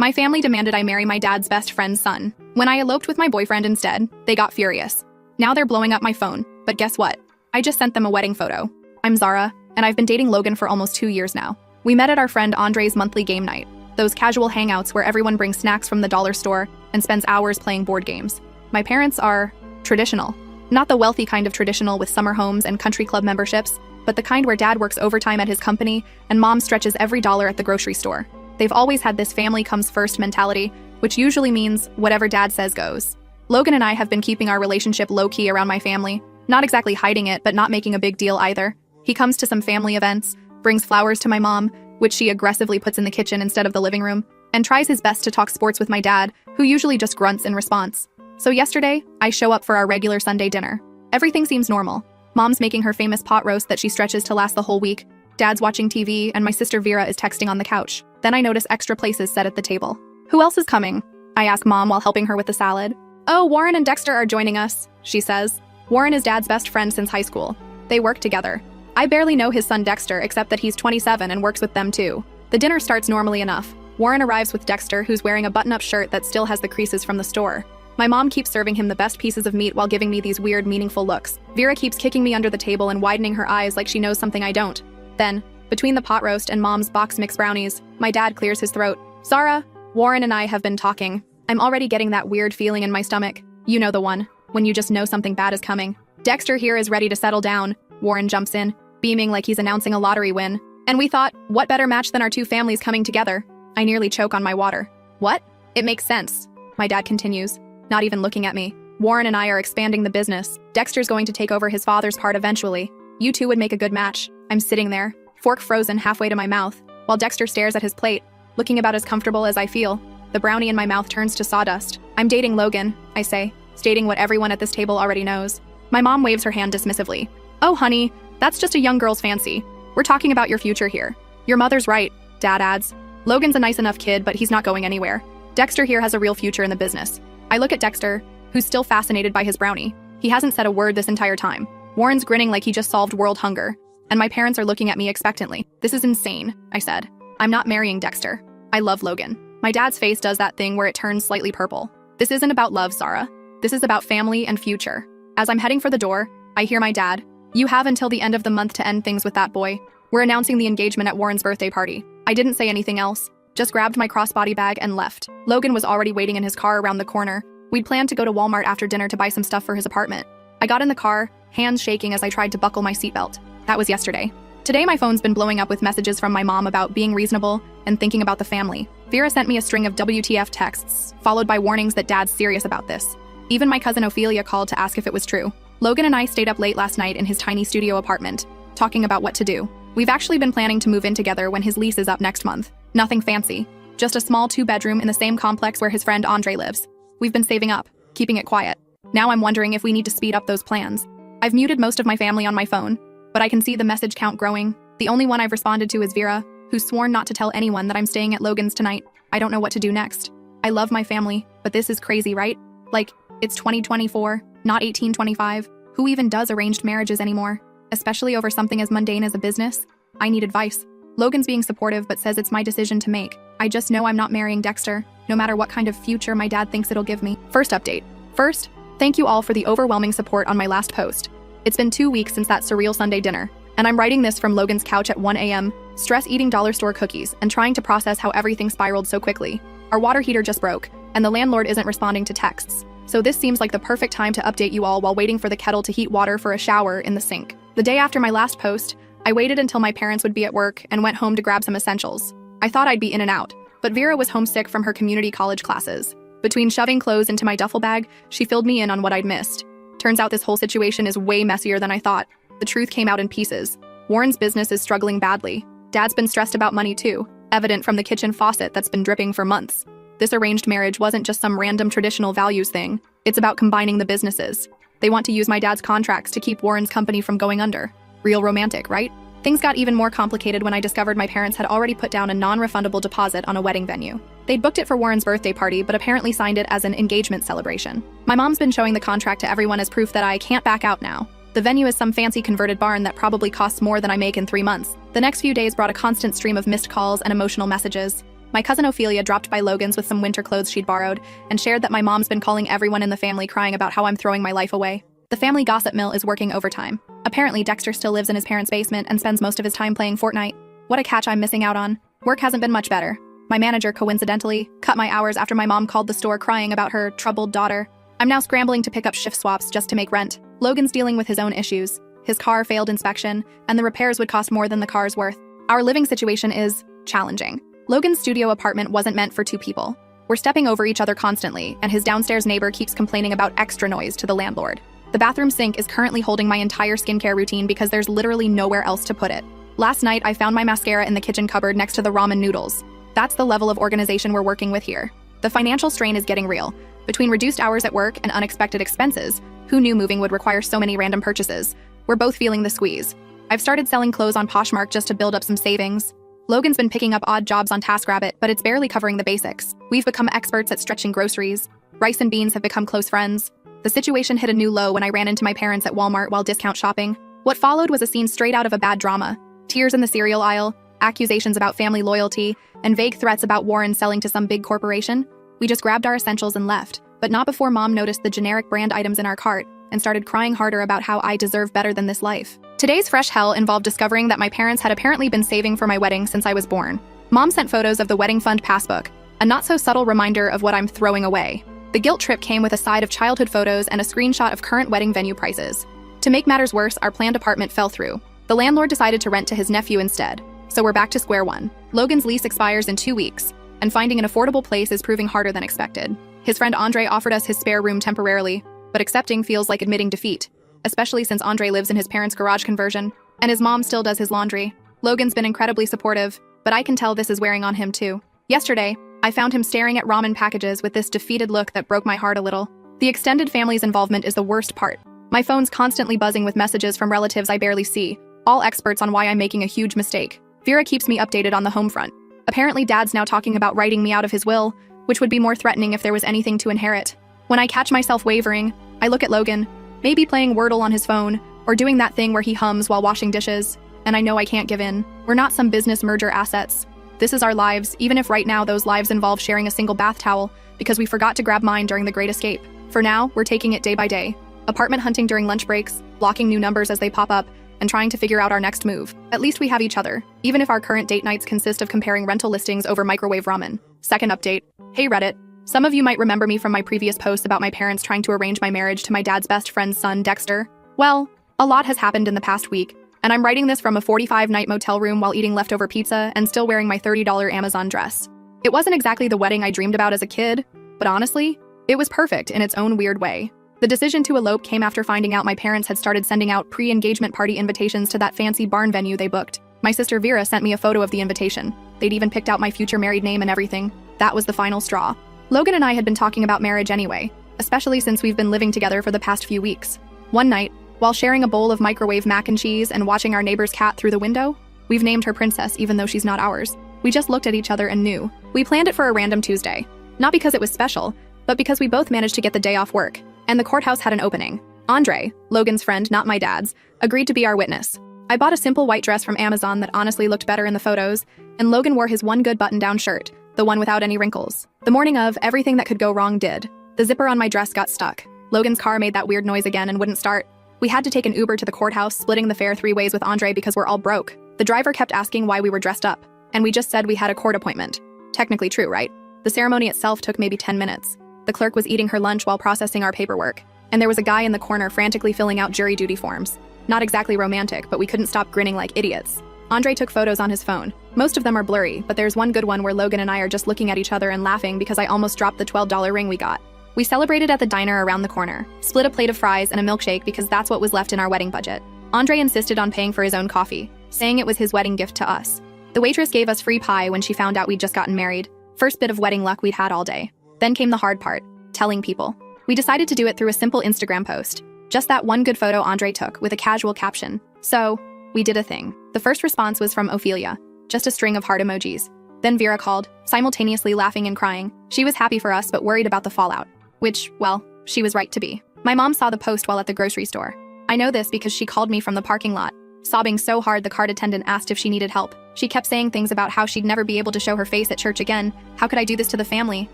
My family demanded I marry my dad's best friend's son. When I eloped with my boyfriend instead, they got furious. Now they're blowing up my phone, but guess what? I just sent them a wedding photo. I'm Zara, and I've been dating Logan for almost 2 years now. We met at our friend Andre's monthly game night, those casual hangouts where everyone brings snacks from the dollar store and spends hours playing board games. My parents are traditional. Not the wealthy kind of traditional with summer homes and country club memberships, but the kind where dad works overtime at his company and mom stretches every dollar at the grocery store. They've always had this family comes first mentality, which usually means whatever dad says goes. Logan and I have been keeping our relationship low-key around my family, not exactly hiding it, but not making a big deal either. He comes to some family events, brings flowers to my mom, which she aggressively puts in the kitchen instead of the living room, and tries his best to talk sports with my dad, who usually just grunts in response. So yesterday, I show up for our regular Sunday dinner. Everything seems normal. Mom's making her famous pot roast that she stretches to last the whole week. Dad's watching TV, and my sister Vera is texting on the couch. Then I notice extra places set at the table. Who else is coming? I ask Mom while helping her with the salad. Oh, Warren and Dexter are joining us, she says. Warren is Dad's best friend since high school. They work together. I barely know his son Dexter, except that he's 27 and works with them too. The dinner starts normally enough. Warren arrives with Dexter, who's wearing a button-up shirt that still has the creases from the store. My mom keeps serving him the best pieces of meat while giving me these weird, meaningful looks. Vera keeps kicking me under the table and widening her eyes like she knows something I don't. Then, between the pot roast and Mom's box mix brownies, my dad clears his throat. Zara, Warren and I have been talking. I'm already getting that weird feeling in my stomach. You know the one, when you just know something bad is coming. Dexter here is ready to settle down. Warren jumps in, beaming like he's announcing a lottery win. And we thought, what better match than our two families coming together? I nearly choke on my water. What? It makes sense, my dad continues, not even looking at me. Warren and I are expanding the business. Dexter's going to take over his father's part eventually. You two would make a good match. I'm sitting there, fork frozen halfway to my mouth, while Dexter stares at his plate, looking about as comfortable as I feel. The brownie in my mouth turns to sawdust. I'm dating Logan, I say, stating what everyone at this table already knows. My mom waves her hand dismissively. Oh, honey, that's just a young girl's fancy. We're talking about your future here. Your mother's right, Dad adds. Logan's a nice enough kid, but he's not going anywhere. Dexter here has a real future in the business. I look at Dexter, who's still fascinated by his brownie. He hasn't said a word this entire time. Warren's grinning like he just solved world hunger, and my parents are looking at me expectantly. This is insane, I said. I'm not marrying Dexter. I love Logan. My dad's face does that thing where it turns slightly purple. This isn't about love, Zara. This is about family and future. As I'm heading for the door, I hear my dad. You have until the end of the month to end things with that boy. We're announcing the engagement at Warren's birthday party. I didn't say anything else, just grabbed my crossbody bag and left. Logan was already waiting in his car around the corner. We'd planned to go to Walmart after dinner to buy some stuff for his apartment. I got in the car, hands shaking as I tried to buckle my seatbelt. That was yesterday. Today my phone's been blowing up with messages from my mom about being reasonable and thinking about the family. Vera sent me a string of WTF texts, followed by warnings that Dad's serious about this. Even my cousin Ophelia called to ask if it was true. Logan and I stayed up late last night in his tiny studio apartment, talking about what to do. We've actually been planning to move in together when his lease is up next month. Nothing fancy, just a small 2-bedroom in the same complex where his friend Andre lives. We've been saving up, keeping it quiet. Now I'm wondering if we need to speed up those plans. I've muted most of my family on my phone, but I can see the message count growing. The only one I've responded to is Vera, who's sworn not to tell anyone that I'm staying at Logan's tonight. I don't know what to do next. I love my family, but this is crazy, right? Like, it's 2024, not 1825. Who even does arranged marriages anymore? Especially over something as mundane as a business? I need advice. Logan's being supportive but says it's my decision to make. I just know I'm not marrying Dexter, no matter what kind of future my dad thinks it'll give me. First update. First, thank you all for the overwhelming support on my last post. It's been 2 weeks since that surreal Sunday dinner, and I'm writing this from Logan's couch at 1 a.m., stress eating dollar store cookies and trying to process how everything spiraled so quickly. Our water heater just broke, and the landlord isn't responding to texts. So this seems like the perfect time to update you all while waiting for the kettle to heat water for a shower in the sink. The day after my last post, I waited until my parents would be at work and went home to grab some essentials. I thought I'd be in and out, but Vera was homesick from her community college classes. Between shoving clothes into my duffel bag, she filled me in on what I'd missed. Turns out this whole situation is way messier than I thought. The truth came out in pieces. Warren's business is struggling badly. Dad's been stressed about money too, evident from the kitchen faucet that's been dripping for months. This arranged marriage wasn't just some random traditional values thing. It's about combining the businesses. They want to use my dad's contracts to keep Warren's company from going under. Real romantic, right? Things got even more complicated when I discovered my parents had already put down a non-refundable deposit on a wedding venue. They'd booked it for Warren's birthday party, but apparently signed it as an engagement celebration. My mom's been showing the contract to everyone as proof that I can't back out now. The venue is some fancy converted barn that probably costs more than I make in 3 months. The next few days brought a constant stream of missed calls and emotional messages. My cousin Ophelia dropped by Logan's with some winter clothes she'd borrowed and shared that my mom's been calling everyone in the family crying about how I'm throwing my life away. The family gossip mill is working overtime. Apparently, Dexter still lives in his parents' basement and spends most of his time playing Fortnite. What a catch I'm missing out on. Work hasn't been much better. My manager, coincidentally, cut my hours after my mom called the store crying about her troubled daughter. I'm now scrambling to pick up shift swaps just to make rent. Logan's dealing with his own issues. His car failed inspection, and the repairs would cost more than the car's worth. Our living situation is challenging. Logan's studio apartment wasn't meant for two people. We're stepping over each other constantly, and his downstairs neighbor keeps complaining about extra noise to the landlord. The bathroom sink is currently holding my entire skincare routine because there's literally nowhere else to put it. Last night, I found my mascara in the kitchen cupboard next to the ramen noodles. That's the level of organization we're working with here. The financial strain is getting real. Between reduced hours at work and unexpected expenses, who knew moving would require so many random purchases? We're both feeling the squeeze. I've started selling clothes on Poshmark just to build up some savings. Logan's been picking up odd jobs on TaskRabbit, but it's barely covering the basics. We've become experts at stretching groceries. Rice and beans have become close friends. The situation hit a new low when I ran into my parents at Walmart while discount shopping. What followed was a scene straight out of a bad drama. Tears in the cereal aisle, accusations about family loyalty, and vague threats about Warren selling to some big corporation. We just grabbed our essentials and left, but not before Mom noticed the generic brand items in our cart and started crying harder about how I deserve better than this life. Today's fresh hell involved discovering that my parents had apparently been saving for my wedding since I was born. Mom sent photos of the wedding fund passbook, a not-so-subtle reminder of what I'm throwing away. The guilt trip came with a side of childhood photos and a screenshot of current wedding venue prices. To make matters worse, our planned apartment fell through. The landlord decided to rent to his nephew instead, so we're back to square one. Logan's lease expires in 2 weeks, and finding an affordable place is proving harder than expected. His friend Andre offered us his spare room temporarily, but accepting feels like admitting defeat, especially since Andre lives in his parents' garage conversion, and his mom still does his laundry. Logan's been incredibly supportive, but I can tell this is wearing on him too. Yesterday, I found him staring at ramen packages with this defeated look that broke my heart a little. The extended family's involvement is the worst part. My phone's constantly buzzing with messages from relatives I barely see, all experts on why I'm making a huge mistake. Vera keeps me updated on the home front. Apparently Dad's now talking about writing me out of his will, which would be more threatening if there was anything to inherit. When I catch myself wavering, I look at Logan, maybe playing Wordle on his phone, or doing that thing where he hums while washing dishes, and I know I can't give in. We're not some business merger assets. This is our lives, even if right now those lives involve sharing a single bath towel, because we forgot to grab mine during the Great Escape. For now, we're taking it day by day. Apartment hunting during lunch breaks, blocking new numbers as they pop up, and trying to figure out our next move. At least we have each other, even if our current date nights consist of comparing rental listings over microwave ramen. Second update. Hey Reddit. Some of you might remember me from my previous posts about my parents trying to arrange my marriage to my dad's best friend's son, Dexter. Well, a lot has happened in the past week, and I'm writing this from a 45-night motel room while eating leftover pizza and still wearing my $30 Amazon dress. It wasn't exactly the wedding I dreamed about as a kid, but honestly, it was perfect in its own weird way. The decision to elope came after finding out my parents had started sending out pre-engagement party invitations to that fancy barn venue they booked. My sister Vera sent me a photo of the invitation. They'd even picked out my future married name and everything. That was the final straw. Logan and I had been talking about marriage anyway, especially since we've been living together for the past few weeks. One night, while sharing a bowl of microwave mac and cheese and watching our neighbor's cat through the window, we've named her Princess even though she's not ours. We just looked at each other and knew. We planned it for a random Tuesday. Not because it was special, but because we both managed to get the day off work, and the courthouse had an opening. Andre, Logan's friend, not my dad's, agreed to be our witness. I bought a simple white dress from Amazon that honestly looked better in the photos, and Logan wore his one good button-down shirt, the one without any wrinkles. The morning of, everything that could go wrong did. The zipper on my dress got stuck. Logan's car made that weird noise again and wouldn't start. We had to take an Uber to the courthouse, splitting the fare 3 ways with Andre because we're all broke. The driver kept asking why we were dressed up, and we just said we had a court appointment. Technically true, right? The ceremony itself took maybe 10 minutes. The clerk was eating her lunch while processing our paperwork, and there was a guy in the corner frantically filling out jury duty forms. Not exactly romantic, but we couldn't stop grinning like idiots. Andre took photos on his phone. Most of them are blurry, but there's one good one where Logan and I are just looking at each other and laughing because I almost dropped the $12 ring we got. We celebrated at the diner around the corner, split a plate of fries and a milkshake because that's what was left in our wedding budget. Andre insisted on paying for his own coffee, saying it was his wedding gift to us. The waitress gave us free pie when she found out we'd just gotten married. First bit of wedding luck we'd had all day. Then came the hard part, telling people. We decided to do it through a simple Instagram post. Just that one good photo Andre took with a casual caption. So, we did a thing. The first response was from Ophelia, just a string of heart emojis. Then Vera called, simultaneously laughing and crying. She was happy for us but worried about the fallout. Which, well, she was right to be. My mom saw the post while at the grocery store. I know this because she called me from the parking lot. sobbing so hard the cart attendant asked if she needed help. She kept saying things about how she'd never be able to show her face at church again. How could I do this to the family?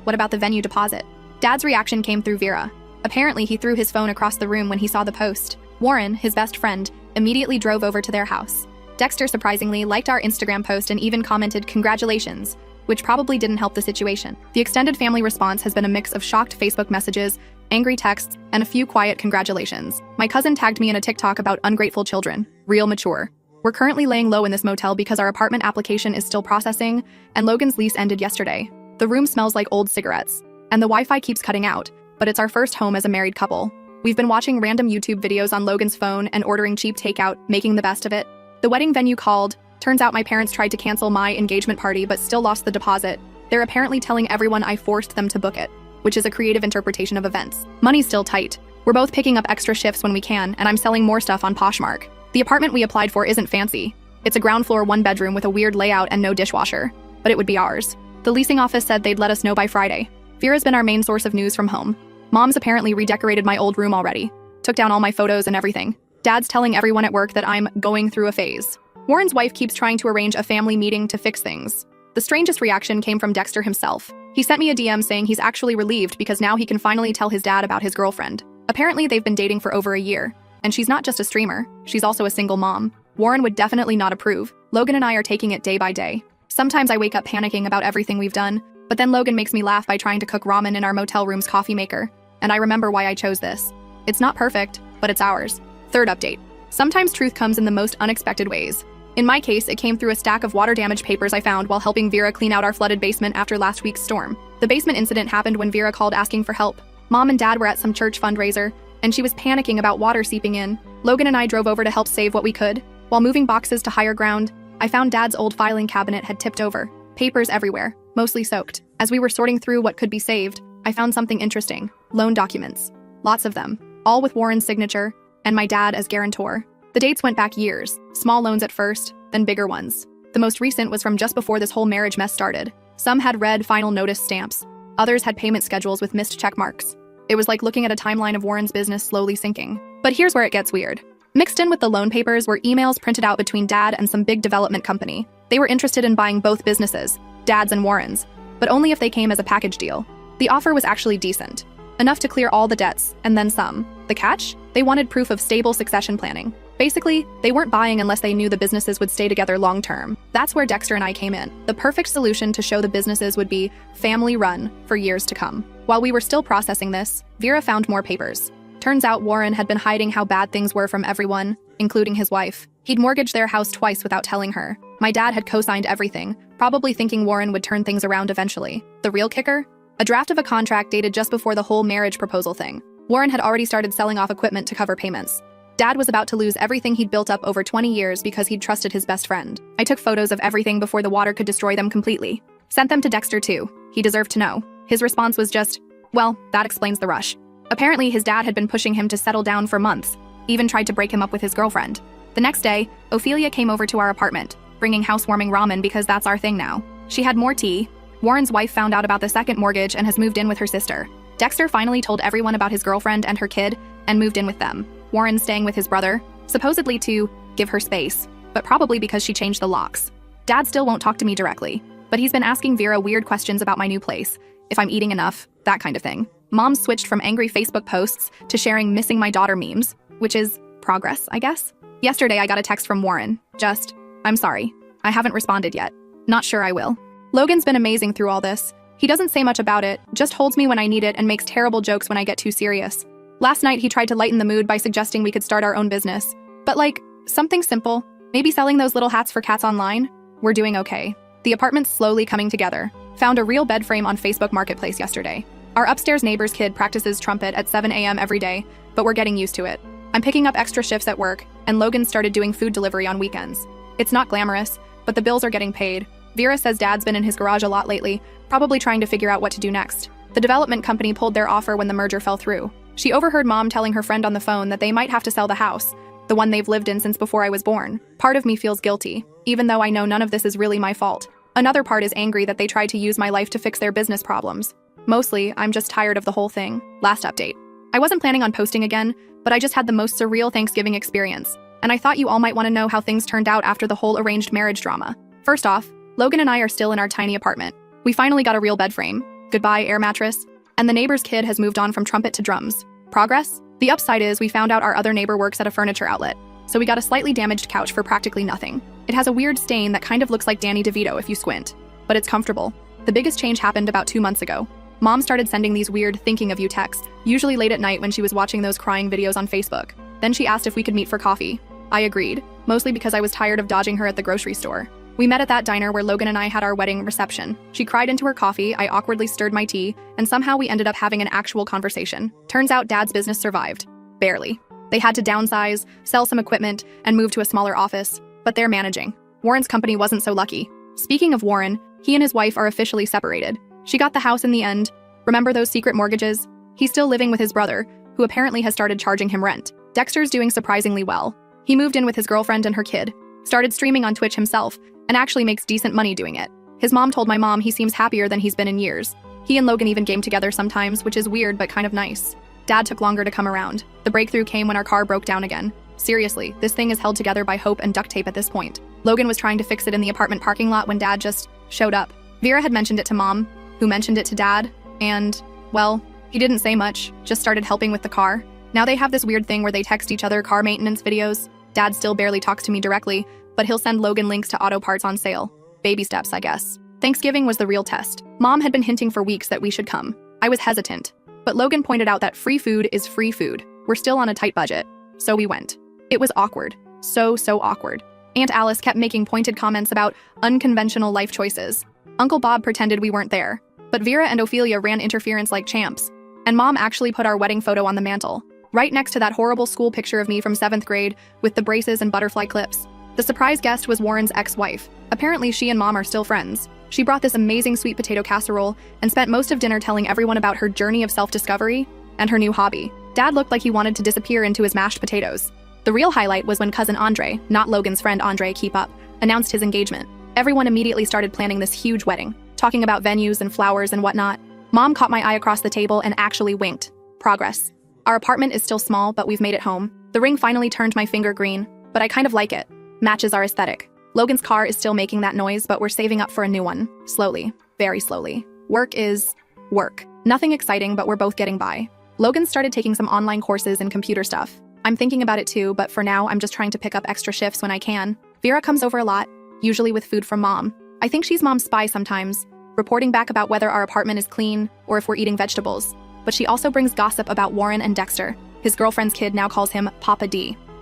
What about the venue deposit? Dad's reaction came through Vera. Apparently, he threw his phone across the room when he saw the post. Warren, his best friend, immediately drove over to their house. Dexter surprisingly liked our Instagram post and even commented "congratulations," which probably didn't help the situation. The extended family response has been a mix of shocked Facebook messages, angry texts, and a few quiet congratulations. My cousin tagged me in a TikTok about ungrateful children. Real mature. We're currently laying low in this motel because our apartment application is still processing, and Logan's lease ended yesterday. The room smells like old cigarettes, and the Wi-Fi keeps cutting out, but it's our first home as a married couple. We've been watching random YouTube videos on Logan's phone and ordering cheap takeout, making the best of it. The wedding venue called. Turns out my parents tried to cancel my engagement party but still lost the deposit. They're apparently telling everyone I forced them to book it, which is a creative interpretation of events. Money's still tight. We're both picking up extra shifts when we can, and I'm selling more stuff on Poshmark. The apartment we applied for isn't fancy. It's a ground floor 1-bedroom with a weird layout and no dishwasher, but it would be ours. The leasing office said they'd let us know by Friday. Vera's been our main source of news from home. Mom's apparently redecorated my old room already. Took down all my photos and everything. Dad's telling everyone at work that I'm going through a phase. Warren's wife keeps trying to arrange a family meeting to fix things. The strangest reaction came from Dexter himself. He sent me a DM saying he's actually relieved because now he can finally tell his dad about his girlfriend. Apparently they've been dating for over a year, and she's not just a streamer, she's also a single mom. Warren would definitely not approve. Logan and I are taking it day by day. Sometimes I wake up panicking about everything we've done, but then Logan makes me laugh by trying to cook ramen in our motel room's coffee maker, and I remember why I chose this. It's not perfect, but it's ours. Third update. Sometimes truth comes in the most unexpected ways. In my case, it came through a stack of water damage papers I found while helping Vera clean out our flooded basement after last week's storm. The basement incident happened when Vera called asking for help. Mom and Dad were at some church fundraiser, and she was panicking about water seeping in. Logan and I drove over to help save what we could. While moving boxes to higher ground, I found Dad's old filing cabinet had tipped over. Papers everywhere, mostly soaked. As we were sorting through what could be saved, I found something interesting. Loan documents. Lots of them. All with Warren's signature, and my dad as guarantor. The dates went back years. Small loans at first, then bigger ones. The most recent was from just before this whole marriage mess started. Some had red final notice stamps. Others had payment schedules with missed check marks. It was like looking at a timeline of Warren's business slowly sinking. But here's where it gets weird. Mixed in with the loan papers were emails printed out between Dad and some big development company. They were interested in buying both businesses, Dad's and Warren's, but only if they came as a package deal. The offer was actually decent. Enough to clear all the debts, and then some. The catch? They wanted proof of stable succession planning. Basically, they weren't buying unless they knew the businesses would stay together long term. That's where Dexter and I came in. The perfect solution to show the businesses would be family-run for years to come. While we were still processing this, Vera found more papers. Turns out Warren had been hiding how bad things were from everyone, including his wife. He'd mortgaged their house twice without telling her. My dad had co-signed everything, probably thinking Warren would turn things around eventually. The real kicker? A draft of a contract dated just before the whole marriage proposal thing. Warren had already started selling off equipment to cover payments. Dad was about to lose everything he'd built up over 20 years because he'd trusted his best friend. I took photos of everything before the water could destroy them completely. Sent them to Dexter too. He deserved to know. His response was just, well, that explains the rush. Apparently, his dad had been pushing him to settle down for months, even tried to break him up with his girlfriend. The next day, Ophelia came over to our apartment, bringing housewarming ramen because that's our thing now. She had more tea. Warren's wife found out about the second mortgage and has moved in with her sister. Dexter finally told everyone about his girlfriend and her kid and moved in with them. Warren's staying with his brother, supposedly to give her space, but probably because she changed the locks. Dad still won't talk to me directly, but he's been asking Vera weird questions about my new place, if I'm eating enough, that kind of thing. Mom switched from angry Facebook posts to sharing missing my daughter memes, which is progress, I guess. Yesterday, I got a text from Warren. Just, I'm sorry. I haven't responded yet. Not sure I will. Logan's been amazing through all this. He doesn't say much about it, just holds me when I need it and makes terrible jokes when I get too serious. Last night, he tried to lighten the mood by suggesting we could start our own business. But like, something simple. Maybe selling those little hats for cats online? We're doing okay. The apartment's slowly coming together. Found a real bed frame on Facebook Marketplace yesterday. Our upstairs neighbor's kid practices trumpet at 7 a.m. every day, but we're getting used to it. I'm picking up extra shifts at work, and Logan started doing food delivery on weekends. It's not glamorous, but the bills are getting paid. Vera says Dad's been in his garage a lot lately, probably trying to figure out what to do next. The development company pulled their offer when the merger fell through. She overheard Mom telling her friend on the phone that they might have to sell the house, the one they've lived in since before I was born. Part of me feels guilty, even though I know none of this is really my fault. Another part is angry that they tried to use my life to fix their business problems. Mostly, I'm just tired of the whole thing. Last update. I wasn't planning on posting again, but I just had the most surreal Thanksgiving experience. and I thought you all might want to know how things turned out after the whole arranged marriage drama. First off, Logan and I are still in our tiny apartment. We finally got a real bed frame. Goodbye, air mattress. And the neighbor's kid has moved on from trumpet to drums. Progress? The upside is we found out our other neighbor works at a furniture outlet, so we got a slightly damaged couch for practically nothing. It has a weird stain that kind of looks like Danny DeVito if you squint, but it's comfortable. The biggest change happened about 2 months ago. Mom started sending these weird thinking of you texts, usually late at night when she was watching those crying videos on Facebook. Then she asked if we could meet for coffee. I agreed, mostly because I was tired of dodging her at the grocery store. We met at that diner where Logan and I had our wedding reception. She cried into her coffee, I awkwardly stirred my tea, and somehow we ended up having an actual conversation. Turns out Dad's business survived. Barely. They had to downsize, sell some equipment, and move to a smaller office, but they're managing. Warren's company wasn't so lucky. Speaking of Warren, he and his wife are officially separated. She got the house in the end. Remember those secret mortgages? He's still living with his brother, who apparently has started charging him rent. Dexter's doing surprisingly well. He moved in with his girlfriend and her kid, started streaming on Twitch himself, and actually makes decent money doing it. His mom told my mom he seems happier than he's been in years. He and Logan even game together sometimes, which is weird but kind of nice. Dad took longer to come around. The breakthrough came when our car broke down again. Seriously, this thing is held together by hope and duct tape at this point. Logan was trying to fix it in the apartment parking lot when Dad just showed up. Vera had mentioned it to Mom, who mentioned it to Dad, and, well, he didn't say much, just started helping with the car. Now they have this weird thing where they text each other car maintenance videos. Dad still barely talks to me directly, but he'll send Logan links to auto parts on sale. Baby steps, I guess. Thanksgiving was the real test. Mom had been hinting for weeks that we should come. I was hesitant, but Logan pointed out that free food is free food. We're still on a tight budget, so we went. It was awkward. So awkward. Aunt Alice kept making pointed comments about unconventional life choices. Uncle Bob pretended we weren't there, but Vera and Ophelia ran interference like champs, and Mom actually put our wedding photo on the mantle, right next to that horrible school picture of me from 7th grade with the braces and butterfly clips. The surprise guest was Warren's ex-wife. Apparently she and Mom are still friends. She brought this amazing sweet potato casserole and spent most of dinner telling everyone about her journey of self-discovery and her new hobby. Dad looked like he wanted to disappear into his mashed potatoes. The real highlight was when cousin Andre, not Logan's friend Andre Keep Up, announced his engagement. Everyone immediately started planning this huge wedding, talking about venues and flowers and whatnot. Mom caught my eye across the table and actually winked. Progress. Our apartment is still small, but we've made it home. The ring finally turned my finger green, but I kind of like it. Matches our aesthetic. Logan's car is still making that noise, but we're saving up for a new one. Slowly. Very slowly. Work is work. Nothing exciting, but we're both getting by. Logan started taking some online courses and computer stuff. I'm thinking about it too, but for now, I'm just trying to pick up extra shifts when I can. Vera comes over a lot, usually with food from Mom. I think she's Mom's spy sometimes, reporting back about whether our apartment is clean or if we're eating vegetables. But she also brings gossip about Warren and Dexter. His girlfriend's kid now calls him Papa D.